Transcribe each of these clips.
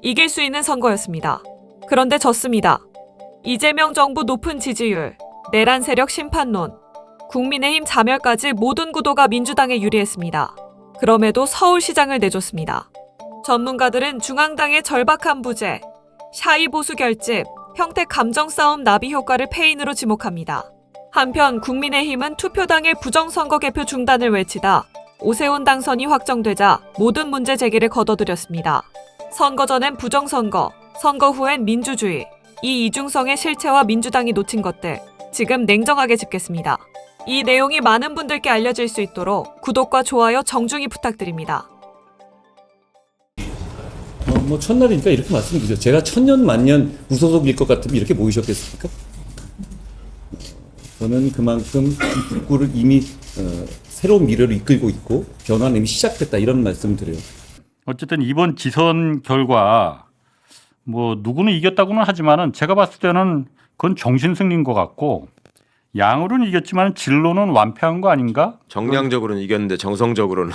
이길 수 있는 선거였습니다. 그런데 졌습니다. 이재명 정부 높은 지지율, 내란 세력 심판론, 국민의힘 자멸까지 모든 구도가 민주당에 유리했습니다. 그럼에도 서울시장을 내줬습니다. 전문가들은 중앙당의 절박한 부재, 샤이 보수 결집, 평택 감정싸움 나비 효과를 패인으로 지목합니다. 한편 국민의힘은 투표당일 부정선거 개표 중단을 외치다 오세훈 당선이 확정되자 모든 문제 제기를 거둬들였습니다. 선거 전엔 부정선거, 선거 후엔 민주주의, 이 이중성의 실체와 민주당이 놓친 것들, 지금 냉정하게 짚겠습니다. 이 내용이 많은 분들께 알려질 수 있도록 구독과 좋아요 정중히 부탁드립니다. 첫날이니까 이렇게 말씀드리죠. 제가 천년만년 무소속일 것 같으면 이렇게 모이셨겠습니까? 저는 그만큼 이 북구를 이미 새로운 미래로 이끌고 있고 변화는 이미 시작됐다 이런 말씀을 드려요. 어쨌든 이번 지선 결과 뭐 누구는 이겼다고는 하지만은 제가 봤을 때는 그건 정신 승리인 것 같고 양으로는 이겼지만 질로는 완패한 거 아닌가? 정량적으로는 이겼는데 정성적으로는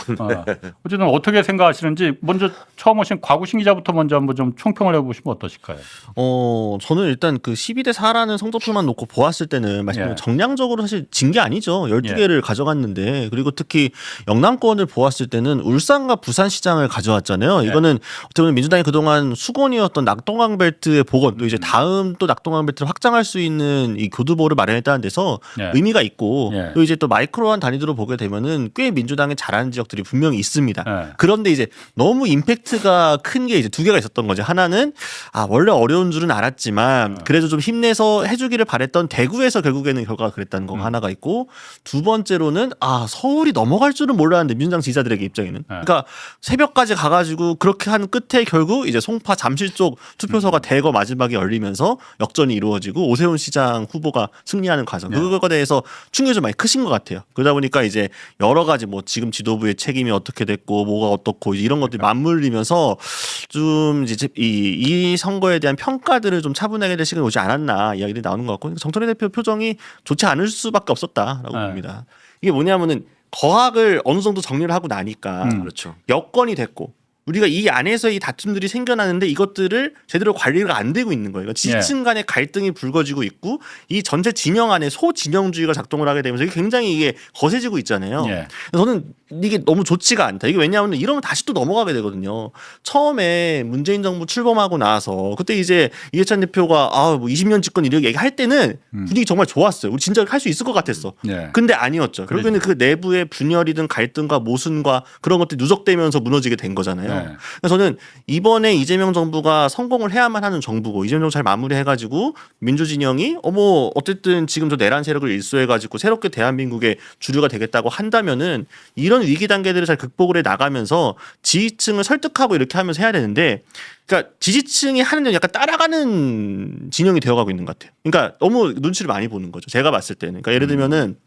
어쨌든 어떻게 생각하시는지 먼저 처음 오신 곽우신 기자부터 먼저 한번 좀 총평을 해보시면 어떠실까요? 저는 일단 그 12대 4라는 성적표만 놓고 보았을 때는 말씀드린 정량적으로 사실 진 게 아니죠. 12개를 가져갔는데 그리고 특히 영남권을 보았을 때는 울산과 부산시장을 가져왔잖아요. 이거는 어떻게 보면 민주당이 그동안 수건이었던 낙동강 벨트의 복원 또 이제 다음 또 낙동강 벨트를 확장할 수 있는 이 교두보를 마련했다는 데서 의미가 있고 또 이제 또 마이크로한 단위로 보게 되면은 꽤 민주당이 잘하는 지역들이 분명히 있습니다. 그런데 이제 너무 임팩트가 큰 게 이제 두 개가 있었던 거죠. 하나는 원래 어려운 줄은 알았지만 그래도 좀 힘내서 해주기를 바랬던 대구에서 결국에는 결과가 그랬다는 거 하나가 있고 두 번째로는 서울이 넘어갈 줄은 몰랐는데 민주당 지지자들에게 입장에는 그러니까 새벽까지 가가지고 그렇게 한 끝에 결국 이제 송파 잠실 쪽 투표소가 대거 마지막에 열리면서 역전이 이루어지고 오세훈 시장 후보가 승리하는 과정. 그거에 대해서 충격이 좀 많이 크신 것 같아요. 그러다 보니까 이제 여러 가지 뭐 지금 지도부의 책임이 어떻게 됐고 뭐가 어떻고 이런 것들이 맞물리면서 좀 이제 이 선거에 대한 평가들을 좀 차분하게 될 시간이 오지 않았나 이야기들이 나오는 것 같고 정청래 대표 표정이 좋지 않을 수밖에 없었다라고 봅니다. 이게 뭐냐면은 거학을 어느 정도 정리를 하고 나니까 그렇죠. 여건이 됐고 우리가 이 안에서 이 다툼들이 생겨나는데 이것들을 제대로 관리가 안 되고 있는 거예요. 지지층 간의 갈등이 불거지고 있고 이 전체 진영 안에 소진영주의가 작동을 하게 되면서 이게 굉장히 이게 거세지고 있잖아요. 저는 이게 너무 좋지가 않다. 이게 왜냐하면 이러면 다시 또 넘어가게 되거든요. 처음에 문재인 정부 출범하고 나서 그때 이제 이해찬 대표가 뭐 20년 집권 이렇게 얘기할 때는 분위기 정말 좋았어요. 우리 진짜 할 수 있을 것 같았어. 근데 아니었죠. 결국에는 그 내부의 분열이든 갈등과 모순과 그런 것들이 누적되면서 무너지게 된 거잖아요. 그래서 저는 이번에 이재명 정부가 성공을 해야만 하는 정부고 이재명 정부 잘 마무리해가지고 민주진영이 어쨌든 지금 저 내란 세력을 일소해가지고 새롭게 대한민국의 주류가 되겠다고 한다면은 이런 위기 단계들을 잘 극복을 해 나가면서 지지층을 설득하고 이렇게 하면서 해야 되는데 그러니까 지지층이 하는 데 약간 따라가는 진영이 되어가고 있는 것 같아요. 그러니까 너무 눈치를 많이 보는 거죠. 제가 봤을 때는. 그러니까 예를 들면은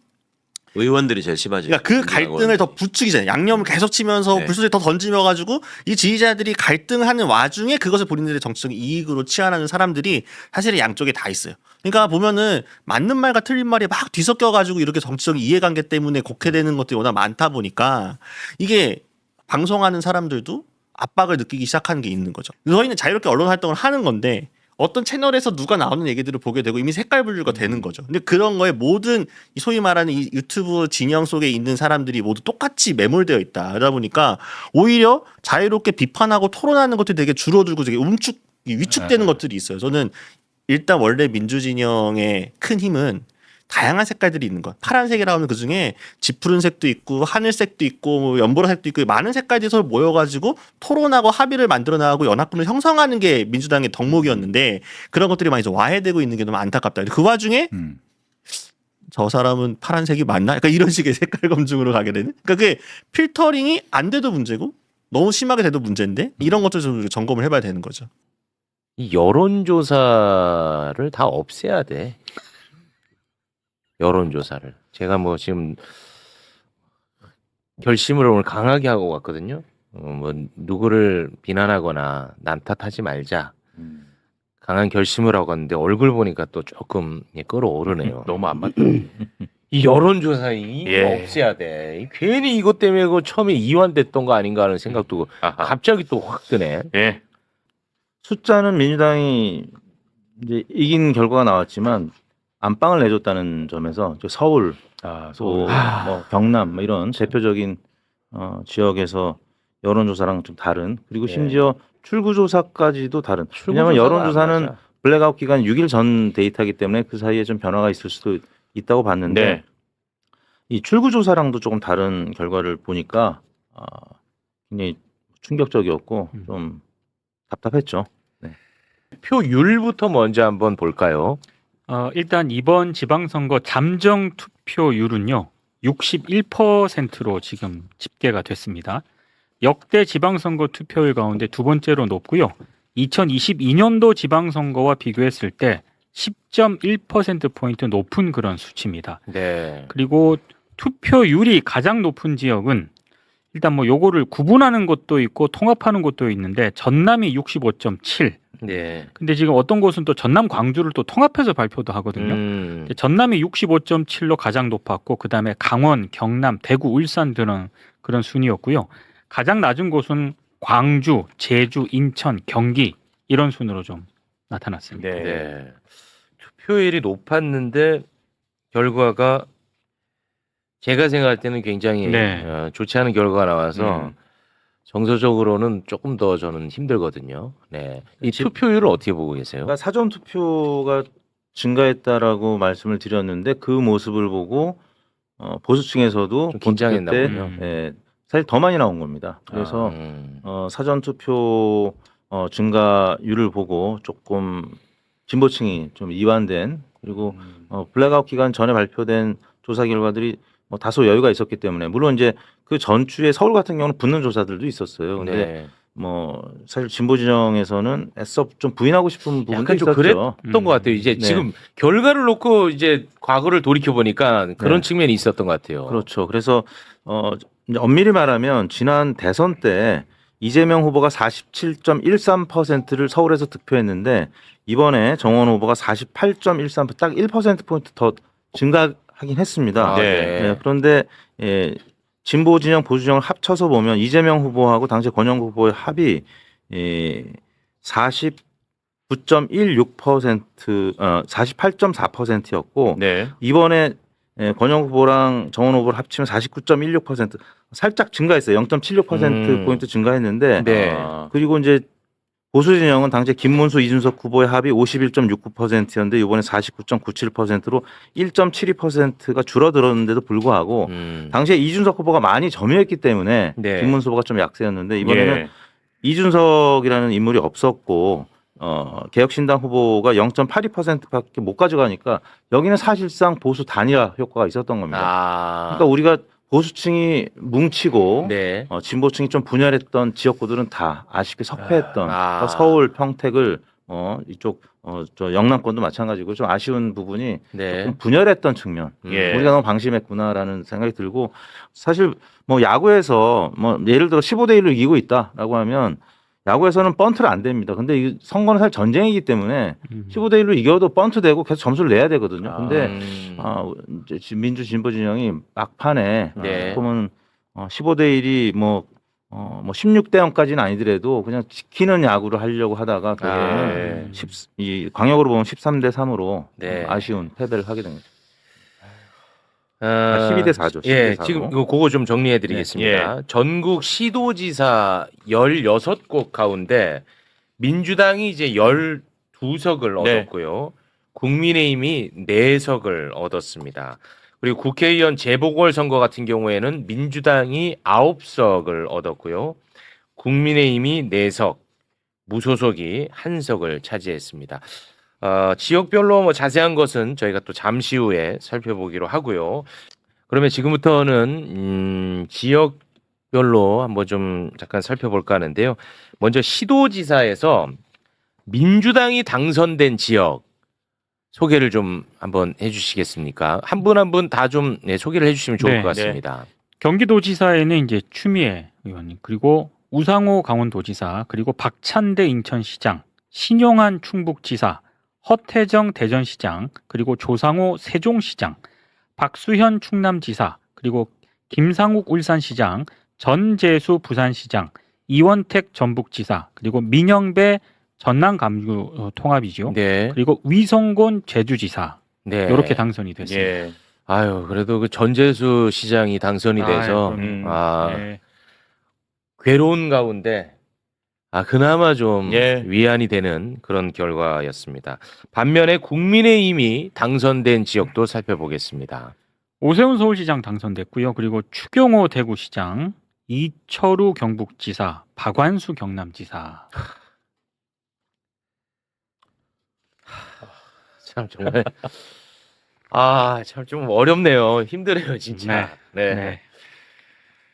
의원들이 제일 심하지. 그러니까 그 갈등을 더 부추기잖아요. 양념을 계속 치면서 불소리 더 던지며 가지고 이 지지자들이 갈등하는 와중에 그것을 본인들의 정치적 이익으로 치환하는 사람들이 사실은 양쪽에 다 있어요. 그러니까 보면은 맞는 말과 틀린 말이 막 뒤섞여 가지고 이렇게 정치적 이해관계 때문에 곡해되는 것들이 워낙 많다 보니까 이게 방송하는 사람들도 압박을 느끼기 시작하는 게 있는 거죠. 저희는 자유롭게 언론 활동을 하는 건데 어떤 채널에서 누가 나오는 얘기들을 보게 되고 이미 색깔 분류가 되는 거죠. 근데 그런 거에 모든 소위 말하는 이 유튜브 진영 속에 있는 사람들이 모두 똑같이 매몰되어 있다. 그러다 보니까 오히려 자유롭게 비판하고 토론하는 것들이 되게 줄어들고 되게 위축되는 것들이 있어요. 저는 일단 원래 민주진영의 큰 힘은 다양한 색깔들이 있는 것. 파란색이라고 하면 그중에 짙푸른색도 있고 하늘색도 있고 연보라색도 있고 많은 색깔들이 서로 모여가지고 토론하고 합의를 만들어 나가고 연합군을 형성하는 게 민주당의 덕목이었는데 그런 것들이 많이 좀 와해되고 있는 게 너무 안타깝다. 그 와중에 저 사람은 파란색이 맞나? 약간 이런 식의 색깔 검증으로 가게 되는. 그러니까 그게 필터링이 안 돼도 문제고 너무 심하게 돼도 문제인데 이런 것들 좀 점검을 해봐야 되는 거죠. 이 여론조사를 다 없애야 돼. 여론조사를. 제가 뭐 지금 결심을 오늘 강하게 하고 왔거든요. 뭐 누구를 비난하거나 난탓하지 말자. 강한 결심을 하고 왔는데 얼굴 보니까 또 조금 끌어오르네요. 너무 안 맞다. 이 여론조사 없애야 돼. 괜히 이것 때문에 그 처음에 이완됐던 거 아닌가 하는 생각도 갑자기 또 확 드네. 숫자는 민주당이 이제 이긴 결과가 나왔지만 안방을 내줬다는 점에서 서울, 또 뭐 경남 뭐 이런 대표적인 지역에서 여론조사랑 좀 다른, 그리고 심지어 출구조사까지도 다른. 왜냐하면 여론조사는 블랙아웃 기간 6일 전 데이터이기 때문에 그 사이에 좀 변화가 있을 수도 있다고 봤는데 네. 이 출구조사랑도 조금 다른 결과를 보니까 굉장히 충격적이었고 좀 답답했죠. 표율부터 먼저 한번 볼까요? 일단 이번 지방선거 잠정 투표율은요 61%로 지금 집계가 됐습니다. 역대 지방선거 투표율 가운데 두 번째로 높고요. 2022년도 지방선거와 비교했을 때 10.1%포인트 높은 그런 수치입니다. 네. 그리고 투표율이 가장 높은 지역은 일단 뭐 요거를 구분하는 것도 있고 통합하는 것도 있는데 전남이 65.7. 네. 근데 지금 어떤 곳은 또 전남 광주를 또 통합해서 발표도 하거든요. 전남이 65.7로 가장 높았고 그다음에 강원, 경남, 대구, 울산 등은 그런 순이었고요. 가장 낮은 곳은 광주, 제주, 인천, 경기 이런 순으로 좀 나타났습니다. 네. 투표율이 높았는데 결과가 제가 생각할 때는 굉장히 네. 좋지 않은 결과가 나와서 정서적으로는 조금 더 저는 힘들거든요. 네. 이 투표율을 어떻게 보고 계세요? 그러니까 사전 투표가 증가했다라고 말씀을 드렸는데 그 모습을 보고 보수층에서도 좀 긴장했나 때 보군요. 사실 더 많이 나온 겁니다. 그래서 사전 투표 증가율을 보고 조금 진보층이 좀 이완된, 그리고 블랙아웃 기간 전에 발표된 조사 결과들이 뭐 다소 여유가 있었기 때문에, 물론 이제 그 전주에 서울 같은 경우는 붙는 조사들도 있었어요. 근데 네. 뭐 사실 진보 진영에서는 애써 좀 부인하고 싶은 부분도 약간 좀 있었죠. 그랬던 것 같아요. 이제 네. 지금 결과를 놓고 이제 과거를 돌이켜 보니까 그런 네. 측면이 있었던 것 같아요. 그렇죠. 그래서 이제 엄밀히 말하면 지난 대선 때 이재명 후보가 47.13%를 서울에서 득표했는데 이번에 정원 후보가 48.13%, 딱 1%포인트 더 증가하긴 했습니다. 네. 그런데 진보 진영 보수 진영을 합쳐서 보면 이재명 후보하고 당시 권영국 후보의 합이 49.16%, 48.4%였고 네. 이번에 권영국 후보랑 정원 후보를 합치면 49.16%, 살짝 증가했어요. 0.76%포인트 증가했는데 네. 그리고 이제 보수 진영은 당시 김문수, 이준석 후보의 합이 51.69%였는데 이번에 49.97%로 1.72%가 줄어들었는데도 불구하고 당시에 이준석 후보가 많이 점유했기 때문에 네. 김문수 후보가 좀 약세였는데 이번에는 이준석이라는 인물이 없었고 개혁신당 후보가 0.82%밖에 못 가져가니까 여기는 사실상 보수 단일화 효과가 있었던 겁니다. 그러니까 우리가 보수층이 뭉치고 네. 진보층이 좀 분열했던 지역구들은 다 아쉽게 석패했던 그러니까 서울, 평택을 이쪽 저 영남권도 마찬가지고 좀 아쉬운 부분이 네. 좀 분열했던 측면. 예. 우리가 너무 방심했구나라는 생각이 들고, 사실 뭐 야구에서 뭐 예를 들어 15대 1로 이기고 있다라고 하면 야구에서는 번트를 안 됩니다. 근데 이 선거는 사실 전쟁이기 때문에 15대 1로 이겨도 번트 되고 계속 점수를 내야 되거든요. 근데 이제 민주 진보 진영이 막판에 네. 보면 15대 1이 뭐 16대 0까지는 아니더라도 그냥 지키는 야구를 하려고 하다가 결국에는 이 광역으로 보면 13대 3으로 네. 아쉬운 패배를 하게 됩니다. 12대 4죠. 12대 예, 4로. 지금 그거 좀 정리해 드리겠습니다. 전국 시도지사 16곳 가운데 민주당이 이제 12석을 얻었고요. 국민의힘이 4석을 얻었습니다. 그리고 국회의원 재보궐선거 같은 경우에는 민주당이 9석을 얻었고요. 국민의힘이 4석, 무소속이 1석을 차지했습니다. 지역별로 뭐 자세한 것은 저희가 또 잠시 후에 살펴보기로 하고요. 그러면 지금부터는 지역별로 한번 좀 잠깐 살펴볼까 하는데요. 먼저 시도지사에서 민주당이 당선된 지역 소개를 좀 한번 해주시겠습니까? 한 분 한 분 다 좀 소개를 해주시면 좋을 네, 것 같습니다. 경기도지사에는 이제 추미애 의원님, 그리고 우상호 강원도지사, 그리고 박찬대 인천시장, 신용한 충북지사, 허태정 대전시장, 그리고 조상호 세종시장, 박수현 충남지사, 그리고 김상욱 울산시장, 전재수 부산시장, 이원택 전북지사, 그리고 민영배 전남 감주 통합이죠. 네. 그리고 위성곤 제주지사 네. 이렇게 당선이 됐습니다. 예. 아유, 그래도 그 전재수 시장이 당선이 돼서 네. 괴로운 가운데 그나마 좀 예. 위안이 되는 그런 결과였습니다. 반면에 국민의힘이 당선된 지역도 살펴보겠습니다. 오세훈 서울시장 당선됐고요. 그리고 추경호 대구시장, 이철우 경북지사, 박완수 경남지사. 참 정말 참 좀 어렵네요. 힘드네요, 진짜. 네.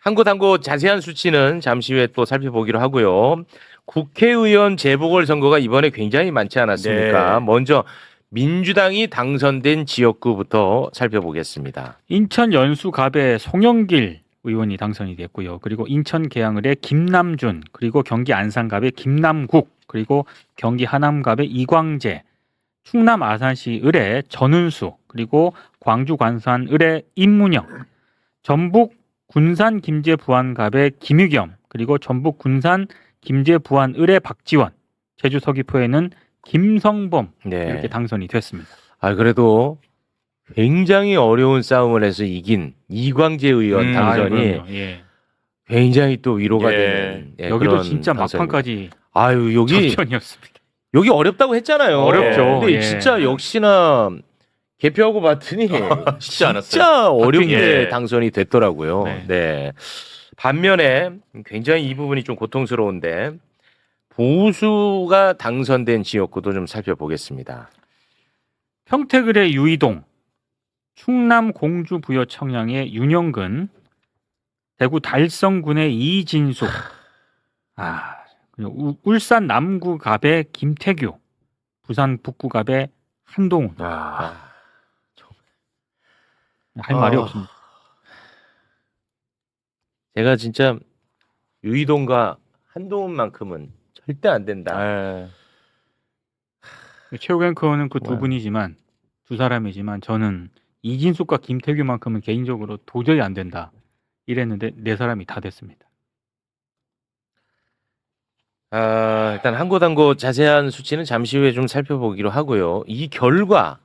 한 곳 한 곳 자세한 수치는 잠시 후에 또 살펴보기로 하고요. 국회의원 재보궐선거가 이번에 굉장히 많지 않았습니까? 네. 먼저 민주당이 당선된 지역구부터 살펴보겠습니다. 인천 연수갑의 송영길 의원이 당선이 됐고요. 그리고 인천 계양을의 김남준, 그리고 경기 안산갑의 김남국, 그리고 경기 하남갑의 이광재, 충남 아산시 을의 전은수, 그리고 광주 관산 을의 임문영, 전북 군산 김제 부안갑의 김유겸, 그리고 전북 군산 김제 부안 을의 박지원, 제주 서귀포에는 김성범 네. 이렇게 당선이 됐습니다. 그래도 굉장히 어려운 싸움을 해서 이긴 이광재 의원 당선이 그럼요. 예. 굉장히 또 위로가 예. 되는 여기도 그런 진짜 당선입니다. 막판까지 여기 접전이었습니다. 여기 어렵다고 했잖아요. 어렵죠. 근데 예. 진짜 역시나 개표하고 봤더니 쉽지 않았어요. 진짜 어렵게 예. 당선이 됐더라고요. 네. 네. 반면에 굉장히 이 부분이 좀 고통스러운데 보수가 당선된 지역구도 좀 살펴보겠습니다. 평택을의 유이동, 충남 공주 부여 청량의 윤영근, 대구 달성군의 이진숙, 그리고 울산 남구갑의 김태규, 부산 북구갑의 한동훈. 할 말이 없습니다. 제가 진짜 유이동과 한동훈만큼은 절대 안 된다. 최후 앵커는 그 두 정말. 분이지만 두 사람이지만 저는 이진숙과 김태규만큼은 개인적으로 도저히 안 된다 이랬는데 네 사람이 다 됐습니다. 일단 한 곳 한 곳 자세한 수치는 잠시 후에 좀 살펴보기로 하고요. 이 결과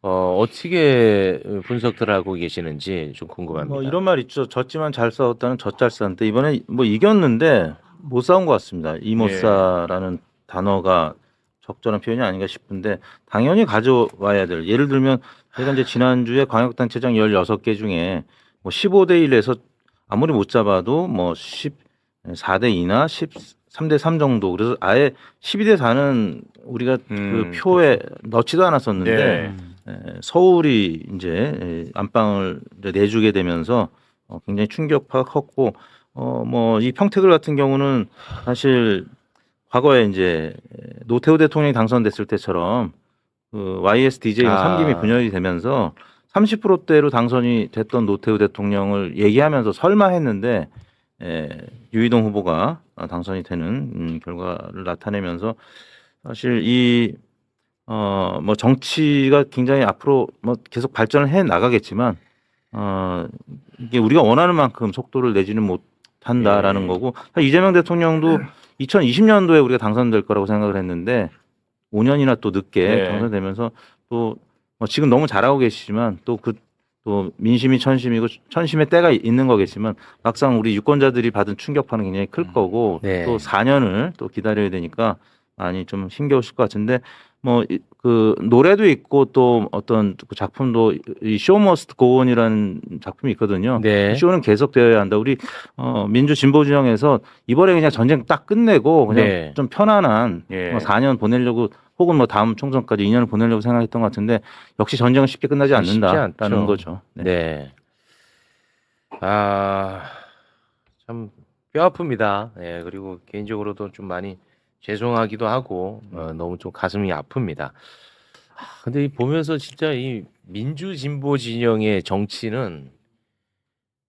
어떻게 분석들 하고 계시는지 좀 궁금합니다. 뭐 이런 말 있죠. 졌지만 잘 싸웠다는 젖잘 싸는데 이번에 뭐 이겼는데 못 싸운 것 같습니다. 이모싸라는 단어가 적절한 표현이 아닌가 싶은데 당연히 가져와야 될. 예를 들면 제가 이제 지난주에 광역단체장 16개 중에 뭐 15대 1에서 아무리 못 잡아도 뭐 14대 2나 13대 3 정도. 그래서 아예 12대 4는 우리가 그 표에 넣지도 않았었는데 서울이 이제 안방을 이제 내주게 되면서 굉장히 충격파가 컸고 뭐 이 평택을 같은 경우는 사실 과거에 이제 노태우 대통령이 당선됐을 때처럼 그 YSDJ가 삼김이 분열이 되면서 30%대로 당선이 됐던 노태우 대통령을 얘기하면서 설마 했는데 유이동 후보가 당선이 되는 결과를 나타내면서 사실 이 뭐 정치가 굉장히 앞으로 뭐 계속 발전을 해 나가겠지만 이게 우리가 원하는 만큼 속도를 내지는 못한다라는 거고 이재명 대통령도 2020년도에 우리가 당선될 거라고 생각을 했는데 5년이나 또 늦게 당선되면서 또 뭐 지금 너무 잘하고 계시지만 또 민심이 천심이고 천심의 때가 있는 거겠지만 막상 우리 유권자들이 받은 충격파는 굉장히 클 거고 네. 또 4년을 또 기다려야 되니까 많이 좀 힘겨우실 것 같은데 뭐 그 노래도 있고 또 어떤 그 작품도 이 쇼 머스트 고온이라는 작품이 있거든요. 네. 쇼는 계속되어야 한다. 우리 민주 진보 진영에서 이번에 그냥 전쟁 딱 끝내고 그냥 네. 좀 편안한 뭐 4년 보내려고 혹은 뭐 다음 총선까지 2년을 보내려고 생각했던 것 같은데 역시 전쟁은 쉽게 끝나지 쉽지 않는다라는 않죠. 거죠. 네. 참 뼈 아픕니다. 예, 그리고 개인적으로도 좀 많이 죄송하기도 하고 너무 좀 가슴이 아픕니다. 근데 이 보면서 진짜 이 민주 진보 진영의 정치는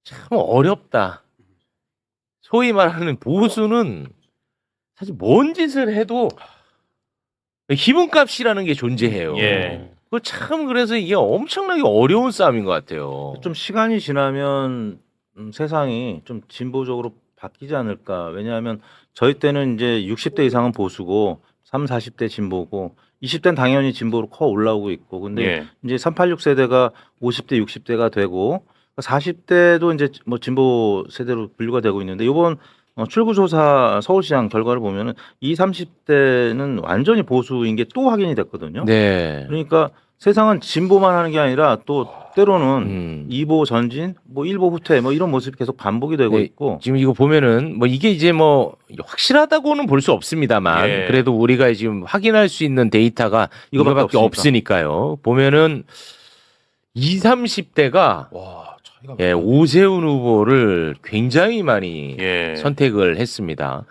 참 어렵다. 소위 말하는 보수는 사실 뭔 짓을 해도 기분값이라는 게 존재해요. 그 참 그래서 이게 엄청나게 어려운 싸움인 것 같아요. 좀 시간이 지나면 세상이 좀 진보적으로 바뀌지 않을까. 왜냐하면 저희 때는 이제 60대 이상은 보수고 3, 40대 진보고 20대는 당연히 진보로 커 올라오고 있고 근데 예. 이제 386 세대가 50대, 60대가 되고 40대도 이제 뭐 진보 세대로 분류가 되고 있는데 이번 출구조사 서울시장 결과를 보면은 20, 30대는 완전히 보수인 게 또 확인이 됐거든요. 네. 그러니까 세상은 진보만 하는 게 아니라 또 때로는 2보 전진, 뭐 1보 후퇴 뭐 이런 모습이 계속 반복이 되고 네, 있고 지금 이거 보면은 뭐 이게 이제 뭐 확실하다고는 볼 수 없습니다만 예. 그래도 우리가 지금 확인할 수 있는 데이터가 이거밖에 없으니까요. 보면은 20, 30대가 와, 차이가 예, 오세훈 후보를 굉장히 많이 예. 선택을 했습니다.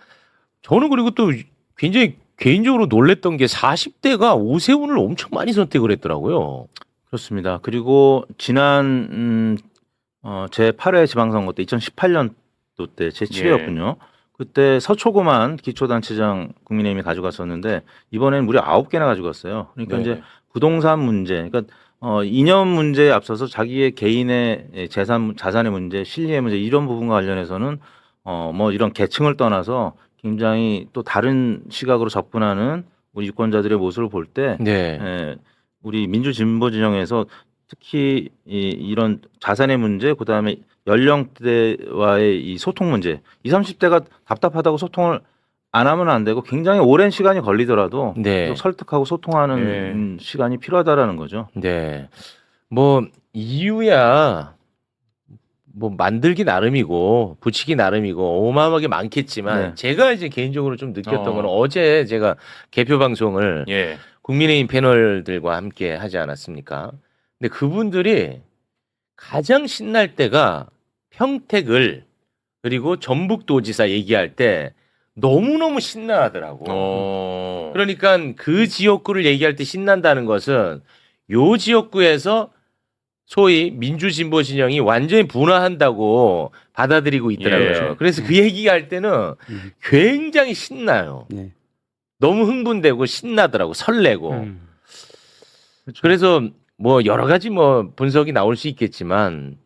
저는 그리고 또 굉장히 개인적으로 놀랬던 게 40대가 오세훈을 엄청 많이 선택을 했더라고요. 그렇습니다. 그리고 지난 제 8회 지방선거 때 2018년도 때 제 7회였군요. 그때 서초구만 기초단체장 국민의힘이 가져갔었는데 이번에는 무려 9개나 가져갔어요. 그러니까 네. 이제 부동산 문제, 그러니까 이념 문제에 앞서서 자기의 개인의 자산의 문제, 실리의 문제 이런 부분과 관련해서는 뭐 이런 계층을 떠나서 굉장히 또 다른 시각으로 접근하는 우리 유권자들의 모습을 볼 때 네. 우리 민주 진보 진영에서 특히 이런 자산의 문제, 그다음에 연령대와의 이 소통 문제, 20, 30대가 답답하다고 소통을 안 하면 안 되고 굉장히 오랜 시간이 걸리더라도 네. 또 설득하고 소통하는 시간이 필요하다라는 거죠. 네. 뭐 이유야 뭐 만들기 나름이고 붙이기 나름이고 어마어마하게 많겠지만 네. 제가 이제 개인적으로 좀 느꼈던 건 어제 제가 개표 방송을 예. 국민의힘 패널들과 함께 하지 않았습니까? 근데 그분들이 가장 신날 때가 평택을 그리고 전북도지사 얘기할 때 너무너무 신나하더라고. 그러니까 그 지역구를 얘기할 때 신난다는 것은 요 지역구에서 소위 민주진보 진영이 완전히 분화한다고 받아들이고 있더라고요. 예. 그래서 그 얘기할 때는 굉장히 신나요. 네. 너무 흥분되고 신나더라고. 설레고. 그렇죠. 그래서 뭐 여러 가지 뭐 분석이 나올 수 있겠지만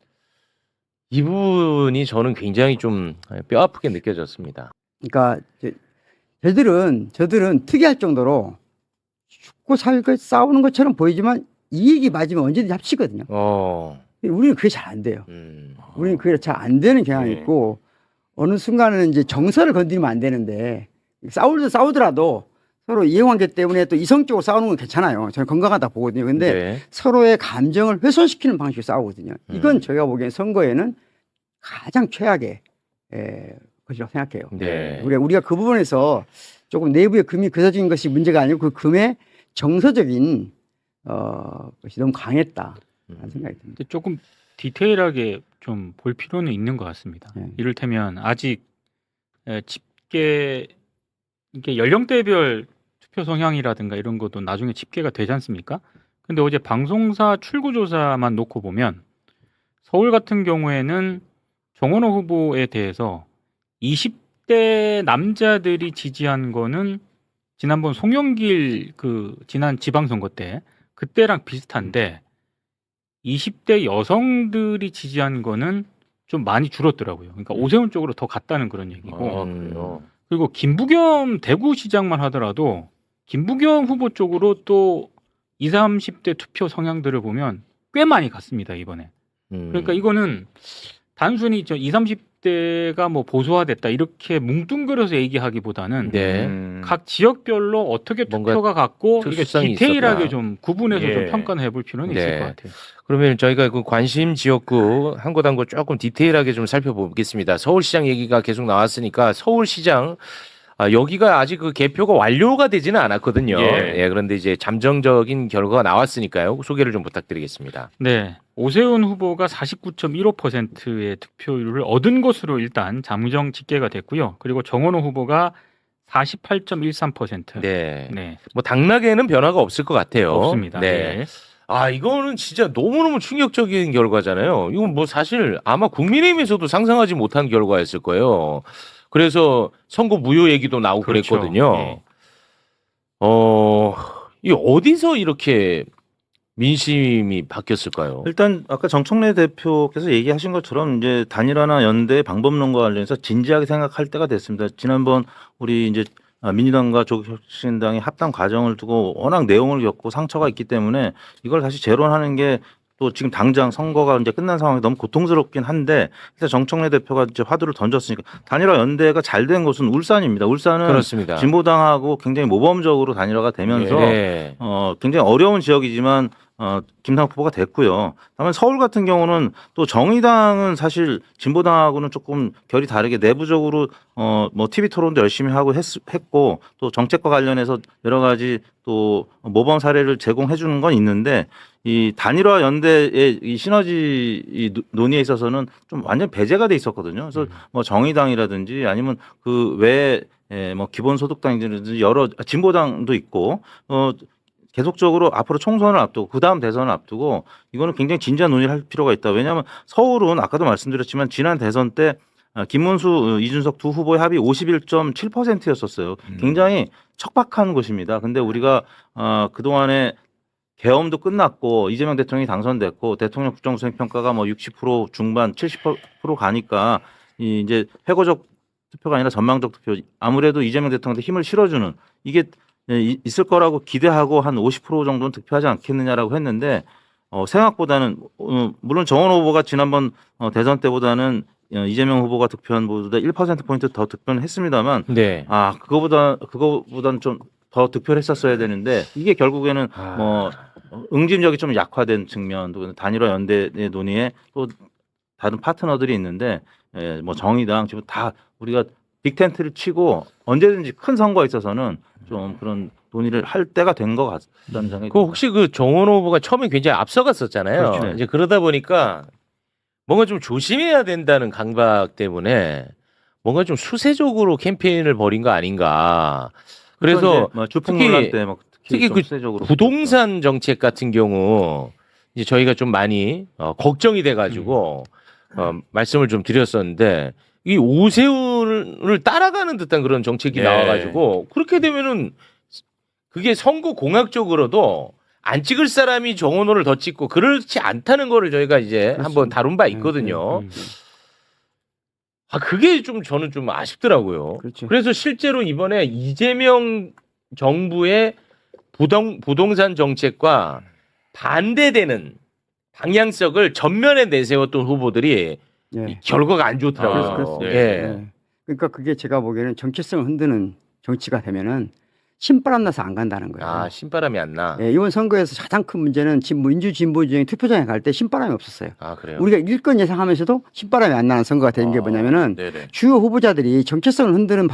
이분이 저는 굉장히 좀 뼈아프게 느껴졌습니다. 그러니까 저들은 특이할 정도로 죽고 살고 싸우는 것처럼 보이지만 이익이 맞으면 언제든지 합치거든요. 우리는 그게 잘 안 돼요. 우리는 그게 잘 안 되는 경향이 네. 있고 어느 순간은 이제 정서를 건드리면 안 되는데 싸우더라도 서로 이해관계 때문에 또 이성적으로 싸우는 건 괜찮아요. 저는 건강하다 보거든요. 근데 네. 서로의 감정을 훼손시키는 방식으로 싸우거든요. 이건 저희가 보기엔 선거에는 가장 최악의 것이라고 생각해요. 네. 우리가 그 부분에서 조금 내부의 금이 그어진 것이 문제가 아니고 그 금의 정서적인 것이 너무 강했다 하는 생각이 듭니다. 근데 조금 디테일하게 좀 볼 필요는 있는 것 같습니다. 네. 이를테면 아직 집계 이게 연령대별 투표 성향이라든가 이런 것도 나중에 집계가 되지 않습니까? 근데 어제 방송사 출구조사만 놓고 보면 서울 같은 경우에는 정원호 후보에 대해서 20대 남자들이 지지한 거는 지난번 송영길 그 지난 지방선거 때 그때랑 비슷한데 20대 여성들이 지지한 거는 좀 많이 줄었더라고요. 그러니까 오세훈 쪽으로 더 갔다는 그런 얘기고. 그래요. 그리고 김부겸 대구시장만 하더라도 김부겸 후보 쪽으로 또 20, 30대 투표 성향들을 보면 꽤 많이 갔습니다, 이번에. 그러니까 이거는 단순히 20, 30대가 뭐 보수화됐다 이렇게 뭉뚱그려서 얘기하기보다는 네. 각 지역별로 어떻게 뭔가 투표가 갔고 이게 특수성이 디테일하게 있었다. 좀 구분해서 예. 좀 평가해 볼 필요는 네. 있을 것 같아요. 그러면 저희가 그 관심 지역구 한 곳 한 곳 조금 디테일하게 좀 살펴보겠습니다. 서울시장 얘기가 계속 나왔으니까 서울시장 여기가 아직 그 개표가 완료가 되지는 않았거든요. 예. 그런데 이제 잠정적인 결과가 나왔으니까요. 소개를 좀 부탁드리겠습니다. 네. 오세훈 후보가 49.15%의 득표율을 얻은 것으로 일단 잠정 집계가 됐고요. 그리고 정원호 후보가 48.13%. 네. 네. 뭐 당락에는 변화가 없을 것 같아요. 없습니다. 네. 네. 이거는 진짜 너무너무 충격적인 결과잖아요. 이건 뭐 사실 아마 국민의힘에서도 상상하지 못한 결과였을 거예요. 그래서 선거 무효 얘기도 나오고 그렇죠. 그랬거든요. 네. 이 어디서 이렇게 민심이 바뀌었을까요? 일단 아까 정청래 대표께서 얘기하신 것처럼 이제 단일화나 연대 방법론과 관련해서 진지하게 생각할 때가 됐습니다. 지난번 우리 이제 민주당과 조국혁신당이 합당 과정을 두고 워낙 내용을 겪고 상처가 있기 때문에 이걸 다시 재론하는 게 또 지금 당장 선거가 이제 끝난 상황이 너무 고통스럽긴 한데 일단 정청래 대표가 이제 화두를 던졌으니까 단일화 연대가 잘 된 곳은 울산입니다. 울산은 그렇습니다. 진보당하고 굉장히 모범적으로 단일화가 되면서 예. 굉장히 어려운 지역이지만 김상욱 후보가 됐고요. 다만 서울 같은 경우는 또 정의당은 사실 진보당하고는 조금 결이 다르게 내부적으로 뭐 TV 토론도 열심히 하고 했고 또 정책과 관련해서 여러 가지 또 모범 사례를 제공해 주는 건 있는데 이 단일화 연대의 이 시너지 이 논의에 있어서는 좀 완전 배제가 돼 있었거든요. 그래서 뭐 정의당이라든지 아니면 그 외에 뭐 기본소득당이라든지 여러 진보당도 있고 계속적으로 앞으로 총선을 앞두고 그다음 대선을 앞두고 이거는 굉장히 진지한 논의를 할 필요가 있다. 왜냐하면 서울은 아까도 말씀드렸지만 지난 대선 때 김문수, 이준석 두 후보의 합이 51.7%였었어요. 굉장히 척박한 곳입니다. 근데 우리가 그동안에 계엄도 끝났고 이재명 대통령이 당선됐고 대통령 국정수행 평가가 뭐 60% 중반 70% 가니까 이제 회고적 투표가 아니라 전망적 투표 아무래도 이재명 대통령한테 힘을 실어주는 이게 있을 거라고 기대하고 한 50% 정도는 득표하지 않겠느냐라고 했는데 생각보다는 물론 정원호 후보가 지난번 대선 때보다는 이재명 후보가 득표한 보다 1%포인트 더 득표는 했습니다만 네. 그거보다는 좀 더 득표를 했었어야 되는데 이게 결국에는 뭐 응집력이 좀 약화된 측면 또 단일화 연대의 논의에 또 다른 파트너들이 있는데 뭐 정의당 지금 다 우리가 빅텐트를 치고 언제든지 큰 선거에 있어서는 좀 그런 논의를 할 때가 된 것 같다는 생각이 그 혹시 그 정원호 후보가 처음에 굉장히 앞서갔었잖아요. 그렇죠. 이제 그러다 보니까 뭔가 좀 조심해야 된다는 강박 때문에 뭔가 좀 수세적으로 캠페인을 벌인 거 아닌가. 그래서 뭐 주풍논란 때 특히 좀 그 수세적으로 부동산 정책 같은 경우 이제 저희가 좀 많이 걱정이 돼가지고 말씀을 좀 드렸었는데 이 오세훈을 따라가는 듯한 그런 정책이 네. 나와가지고 그렇게 되면은 그게 선거 공약적으로도 안 찍을 사람이 정원호를 더 찍고 그렇지 않다는 거를 저희가 이제 한번 다룬 바 있거든요. 그게 좀 저는 좀 아쉽더라고요. 그렇죠. 그래서 실제로 이번에 이재명 정부의 부동산 정책과 반대되는 방향성을 전면에 내세웠던 후보들이 이 결과가 안 좋더라고요. 그렇습니다. 예. 네. 그러니까 그게 제가 보기에는 정체성을 흔드는 정치가 되면은 신바람 나서 안 간다는 거예요. 신바람이 안 나. 예, 이번 선거에서 가장 큰 문제는 민주 진보 진영이 투표장에 갈 때 신바람이 없었어요. 그래요? 우리가 1건 예상하면서도 신바람이 안 나는 선거가 된 게 뭐냐면은 네네. 주요 후보자들이 정체성을 흔드는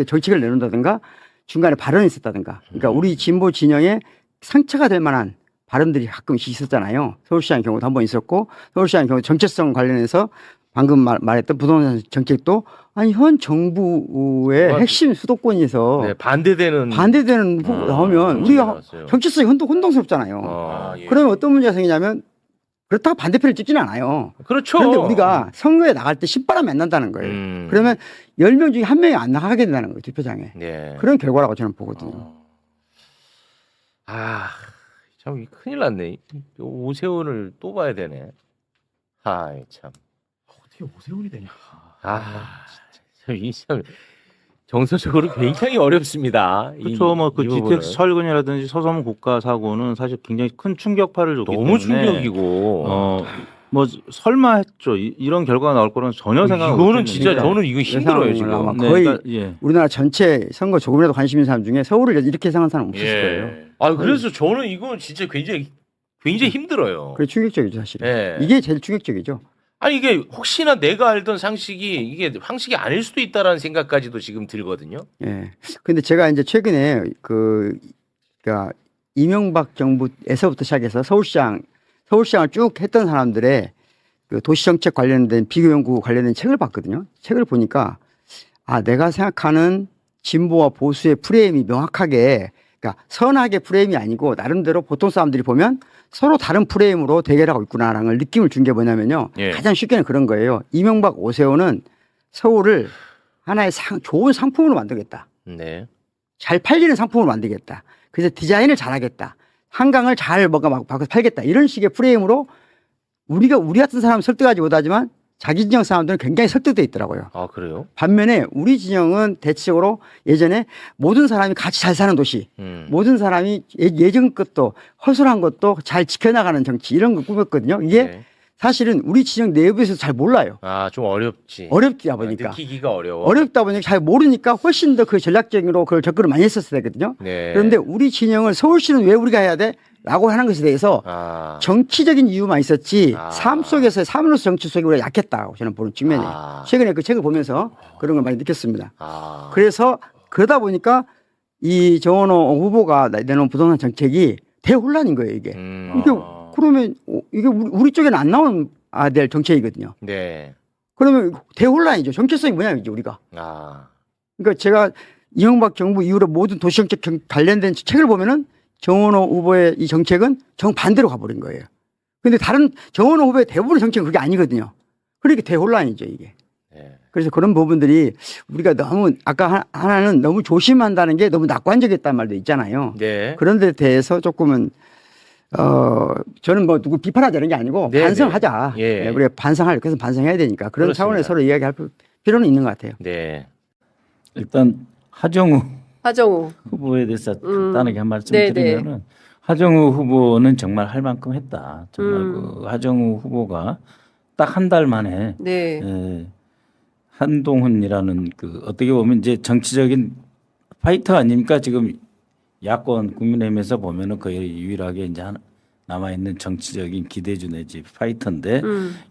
정책을 내놓는다든가 중간에 발언이 있었다든가 그러니까 우리 진보 진영에 상처가 될 만한 발언들이 가끔씩 있었잖아요. 서울시장 경우도 한 번 있었고 서울시장 경우 정체성 관련해서 방금 말했던 부동산 정책도 아니 현 정부의 핵심 수도권에서 반대되는 후보 나오면 우리가 정체성이 혼동스럽잖아요. 그러면 어떤 문제가 생기냐면 그렇다고 반대표를 찍지는 않아요. 그렇죠. 그런데 우리가 선거에 나갈 때 신바람이 안 난다는 거예요. 그러면 10명 중에 1명이 안 나가게 된다는 거예요. 투표장에. 그런 결과라고 저는 보거든요. 참 큰일 났네. 오세훈을 또 봐야 되네. 참. 어떻게 오세훈이 되냐. 참 정서적으로 굉장히 어렵습니다. 그렇죠. 뭐 그 GTX 철근이라든지 서섬 국가 사고는 사실 굉장히 큰 충격파를 줬기 때문에 너무 충격이고 뭐 설마 했죠. 이런 결과가 나올 거는 전혀 생각 못 했는데. 이거는 진짜 저는 이거 힘들어요 지금. 아마 거의 우리나라 전체 선거 조금이라도 관심 있는 사람 중에 서울을 이렇게 생각하는 사람 없을 거예요. 그래서 저는 이거 진짜 굉장히 힘들어요. 그게 충격적이죠 사실. 네. 이게 제일 충격적이죠. 아니 이게 혹시나 내가 알던 상식이 이게 상식이 아닐 수도 있다라는 생각까지도 지금 들거든요. 예. 근데 제가 이제 최근에 그러니까 이명박 정부에서부터 시작해서 서울시장을 쭉 했던 사람들의 그 도시정책 관련된 비교연구 관련된 책을 봤거든요. 책을 보니까 내가 생각하는 진보와 보수의 프레임이 명확하게 그러니까 선하게 프레임이 아니고 나름대로 보통 사람들이 보면 서로 다른 프레임으로 대결하고 있구나라는 걸 느낌을 준 게 뭐냐면요. 가장 쉽게는 그런 거예요. 이명박 오세훈은 서울을 하나의 좋은 상품으로 만들겠다. 네. 잘 팔리는 상품으로 만들겠다. 그래서 디자인을 잘하겠다. 한강을 잘 바꿔서 팔겠다. 이런 식의 프레임으로 우리 같은 사람 설득하지 못하지만 자기 진영 사람들은 굉장히 설득돼 있더라고요. 아 그래요? 반면에 우리 진영은 대체적으로 예전에 모든 사람이 같이 잘 사는 도시, 모든 사람이 예전 것도 허술한 것도 잘 지켜나가는 정치 이런 걸 꾸몄거든요. 이게 네. 사실은 우리 진영 내부에서 잘 몰라요. 아 좀 어렵지. 어렵다 보니까. 느끼기가 어려워. 어렵다 보니까 잘 모르니까 훨씬 더 그 전략적으로 그걸 접근을 많이 했었어야 되거든요. 네. 그런데 우리 진영을 서울시는 왜 우리가 해야 돼? 라고 하는 것에 대해서 아. 정치적인 이유만 있었지 아. 삶 속에서 삶으로서 정치 속에 우리가 약했다고 저는 보는 측면이에요. 아. 최근에 그 책을 보면서 그런 걸 많이 느꼈습니다. 아. 그래서 그러다 보니까 이 정원호 후보가 내놓은 부동산 정책이 대혼란인 거예요, 이게. 이게 그러면 이게 우리 쪽에는 안 나오는 될 정책이거든요. 네. 그러면 대혼란이죠. 정체성이 뭐냐, 이제 우리가. 아. 그러니까 제가 이명박 정부 이후로 모든 도시정책 관련된 책을 보면은 정원호 후보의 이 정책은 정반대로 가버린 거예요. 근데 다른 정원호 후보의 대부분의 정책은 그게 아니거든요. 그러니까 대혼란이죠, 이게. 네. 그래서 그런 부분들이 우리가 너무 아까 하나는 너무 조심한다는 게 너무 낙관적이었단 말도 있잖아요. 네. 그런 데 대해서 조금은 저는 뭐 누구 비판하자는 게 아니고 네, 반성하자. 네. 예. 우리가 반성할 것은 반성해야 되니까 그런 그렇습니다. 차원에서 서로 이야기할 필요는 있는 것 같아요. 네. 일단 하정우 하정우. 후보에 대해서 간단하게 한 말씀 네네. 드리면은 하정우 후보는 정말 할 만큼 했다. 정말 그 하정우 후보가 딱 한 달 만에 네. 한동훈이라는 그 어떻게 보면 이제 정치적인 파이터 아닙니까? 지금 야권 국민의힘에서 보면은 거의 유일하게 이제 남아 있는 정치적인 기대주 내지 파이터인데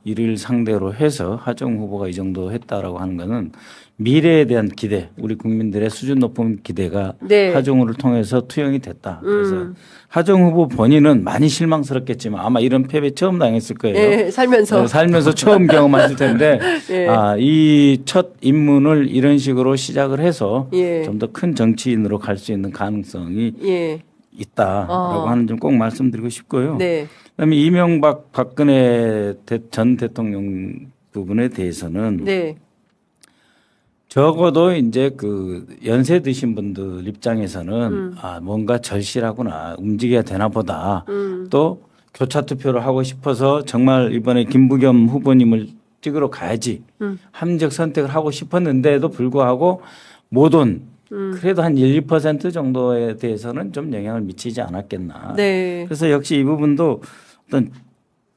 이를 상대로 해서 하정우 후보가 이 정도 했다라고 하는 거는 미래에 대한 기대, 우리 국민들의 수준 높은 기대가 네. 하정우를 통해서 투영이 됐다. 그래서 하정우 후보 본인은 많이 실망스럽겠지만 아마 이런 패배 처음 당했을 거예요. 예, 살면서. 살면서 처음 경험하실 텐데 예. 이 첫 입문을 이런 식으로 시작을 해서 예. 좀 더 큰 정치인으로 갈 수 있는 가능성이 예. 있다라고 하는 점 꼭 말씀드리고 싶고요. 네. 그다음에 이명박 박근혜 전 대통령 부분에 대해서는 네. 적어도 이제 그 연세 드신 분들 입장에서는 뭔가 절실하구나 움직여야 되나 보다. 또 교차 투표를 하고 싶어서 정말 이번에 김부겸 후보님을 찍으러 가야지 합리적 선택을 하고 싶었는데도 불구하고 못 온 그래도 한 1, 2% 정도에 대해서는 좀 영향을 미치지 않았겠나. 네. 그래서 역시 이 부분도 어떤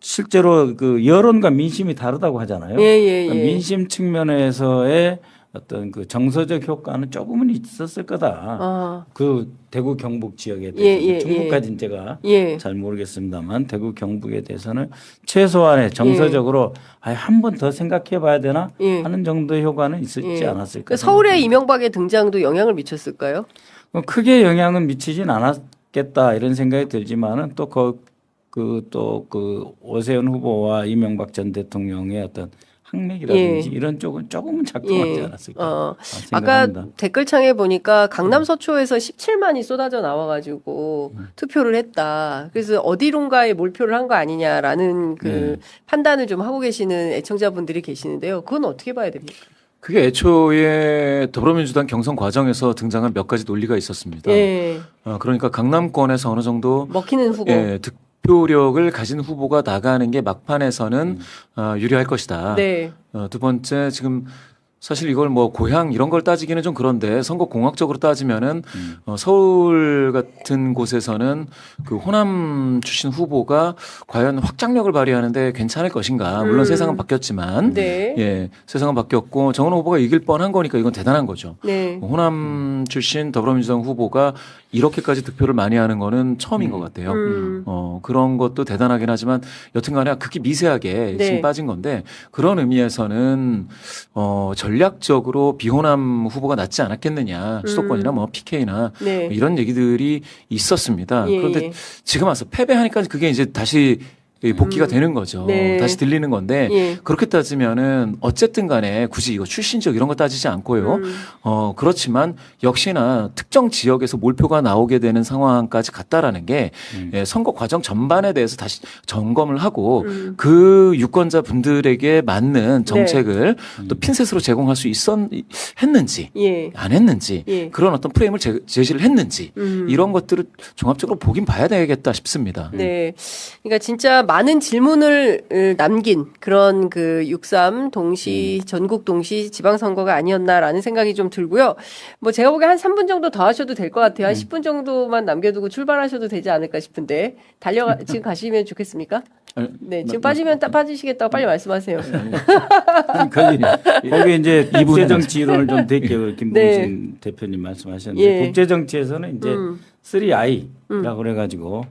실제로 그 여론과 민심이 다르다고 하잖아요. 예. 그러니까 민심 측면에서의 어떤 그 정서적 효과는 조금은 있었을 거다. 그 대구 경북 지역에 대해서 충북까지는 제가 잘 모르겠습니다만 대구 경북에 대해서는 최소한의 정서적으로 한 번 더 생각해 봐야 되나 하는 정도의 효과는 있었지 않았을까. 그러니까 서울의 이명박의 등장도 영향을 미쳤을까요? 크게 영향은 미치진 않았겠다 이런 생각이 들지만은 또 그 오세훈 후보와 이명박 전 대통령의 어떤 학맥이라든지 이런 쪽은 조금은 작동하지 않았을까 생각합니다. 아까 댓글창에 보니까 강남 서초에서 17만이 쏟아져 나와가지고 투표를 했다. 그래서 어디론가에 몰표를 한 거 아니냐라는 그 판단을 좀 하고 계시는 애청자분들이 계시는데요. 그건 어떻게 봐야 됩니까? 그게 애초에 더불어민주당 경선 과정에서 등장한 몇 가지 논리가 있었습니다. 그러니까 강남권에서 어느 정도 먹히는 후보. 득표력을 가진 후보가 나가는 게 막판에서는 유리할 것이다. 네. 두 번째 지금 사실 이걸 뭐 고향 이런 걸 따지기는 좀 그런데 선거 공학적으로 따지면은 서울 같은 곳에서는 그 호남 출신 후보가 과연 확장력을 발휘하는데 괜찮을 것인가. 물론 세상은 바뀌었지만 세상은 바뀌었고 정원호 후보가 이길 뻔한 거니까 이건 대단한 거죠. 호남 출신 더불어민주당 후보가 이렇게까지 득표를 많이 하는 거는 처음인 것 같아요. 그런 것도 대단하긴 하지만 여튼간에 극히 미세하게 지금 빠진 건데 그런 의미에서는 전략적으로 비호남 후보가 낫지 않았겠느냐 수도권이나 뭐 PK나 뭐 이런 얘기들이 있었습니다. 그런데 지금 와서 패배하니까 그게 이제 다시 복귀가 되는 거죠. 다시 들리는 건데 그렇게 따지면은 어쨌든 간에 굳이 이거 출신적 이런 거 따지지 않고요. 그렇지만 역시나 특정 지역에서 몰표가 나오게 되는 상황까지 갔다라는 게 선거 과정 전반에 대해서 다시 점검을 하고 그 유권자 분들에게 맞는 정책을 또 핀셋으로 제공할 수 했는지 안 했는지 그런 어떤 프레임을 제시를 했는지 이런 것들을 종합적으로 보긴 봐야 되겠다 싶습니다. 네. 그러니까 진짜 많은 질문을 남긴 그런 그 6.3 동시, 전국 동시 지방선거가 아니었나라는 생각이 좀 들고요. 뭐 제가 보기에 한 3분 정도 더 하셔도 될 것 같아요. 한 10분 정도만 남겨두고 출발하셔도 되지 않을까 싶은데 지금 가시면 좋겠습니까? 네, 지금 빠지면 빠지시겠다고 빨리 말씀하세요. 거기 이제 국제정치 이론을 좀 될게요. 김봉신 대표님 말씀하셨는데 국제정치에서는 이제 3I라고 그래가지고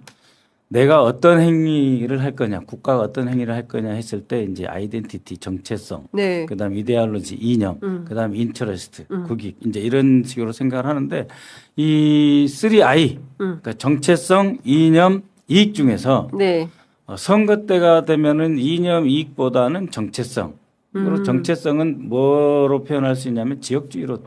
내가 어떤 행위를 할 거냐, 국가가 어떤 행위를 할 거냐 했을 때 이제 아이덴티티, 정체성, 그다음 이데올로지, 이념, 그다음 인터레스트, 국익 이제 이런 식으로 생각을 하는데 이 3I, 그러니까 정체성, 이념, 이익 중에서 선거 때가 되면은 이념, 이익보다는 정체성. 그리고 정체성은 뭐로 표현할 수 있냐면 지역주의로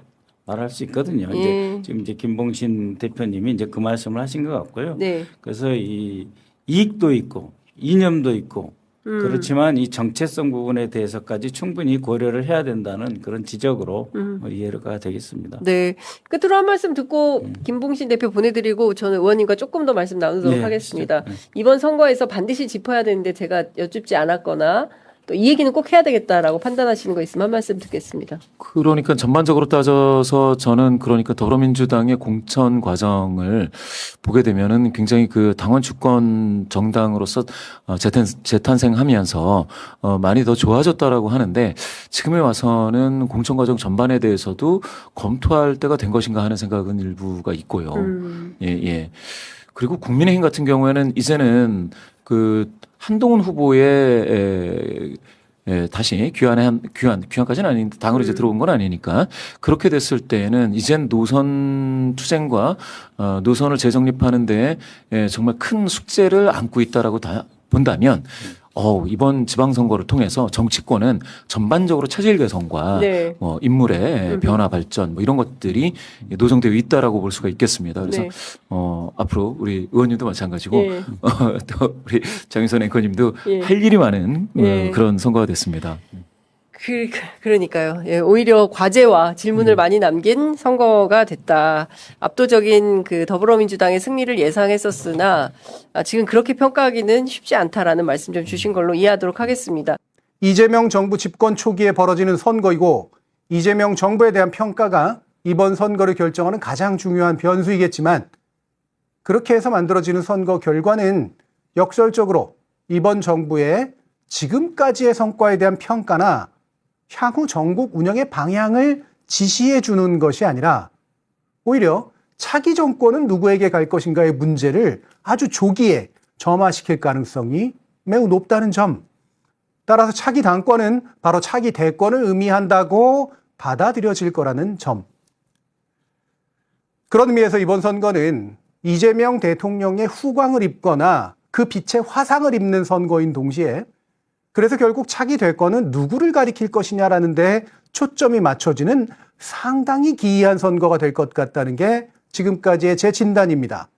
말할 수 있거든요. 이제 지금 이제 김봉신 대표님이 이제 그 말씀을 하신 것 같고요. 그래서 이 이익도 있고 이념도 있고 그렇지만 이 정체성 부분에 대해서까지 충분히 고려를 해야 된다는 그런 지적으로 이해가 되겠습니다. 네. 끝으로 한 말씀 듣고 김봉신 대표 보내드리고 저는 의원님과 조금 더 말씀 나누도록 하겠습니다. 이번 선거에서 반드시 짚어야 되는데 제가 여쭙지 않았거나 또 이 얘기는 꼭 해야 되겠다라고 판단하시는 거 있으면 한 말씀 듣겠습니다. 그러니까 전반적으로 따져서 저는 그러니까 더불어민주당의 공천 과정을 보게 되면은 굉장히 그 당원 주권 정당으로서 재탄생하면서 많이 더 좋아졌다라고 하는데 지금에 와서는 공천 과정 전반에 대해서도 검토할 때가 된 것인가 하는 생각은 일부가 있고요. 예. 그리고 국민의힘 같은 경우에는 이제는 그 한동훈 후보의 다시 귀환까지는 아닌데 당으로 이제 들어온 건 아니니까 그렇게 됐을 때는 이젠 노선 투쟁과 노선을 재정립하는 데 정말 큰 숙제를 안고 있다라고 본다면 이번 지방선거를 통해서 정치권은 전반적으로 체질 개선과 뭐 인물의 변화 발전 뭐 이런 것들이 노정되어 있다라고 볼 수가 있겠습니다. 그래서 앞으로 우리 의원님도 마찬가지고 또 우리 장윤선 앵커님도 할 일이 많은 그런 선거가 됐습니다. 그러니까요. 오히려 과제와 질문을 많이 남긴 선거가 됐다. 압도적인 그 더불어민주당의 승리를 예상했었으나 지금 그렇게 평가하기는 쉽지 않다라는 말씀 좀 주신 걸로 이해하도록 하겠습니다. 이재명 정부 집권 초기에 벌어지는 선거이고 이재명 정부에 대한 평가가 이번 선거를 결정하는 가장 중요한 변수이겠지만 그렇게 해서 만들어지는 선거 결과는 역설적으로 이번 정부의 지금까지의 성과에 대한 평가나 향후 전국 운영의 방향을 지시해 주는 것이 아니라 오히려 차기 정권은 누구에게 갈 것인가의 문제를 아주 조기에 점화시킬 가능성이 매우 높다는 점. 따라서 차기 당권은 바로 차기 대권을 의미한다고 받아들여질 거라는 점. 그런 의미에서 이번 선거는 이재명 대통령의 후광을 입거나 그 빛의 화상을 입는 선거인 동시에 그래서 결국 차기 대권은 누구를 가리킬 것이냐라는 데 초점이 맞춰지는 상당히 기이한 선거가 될 것 같다는 게 지금까지의 제 진단입니다.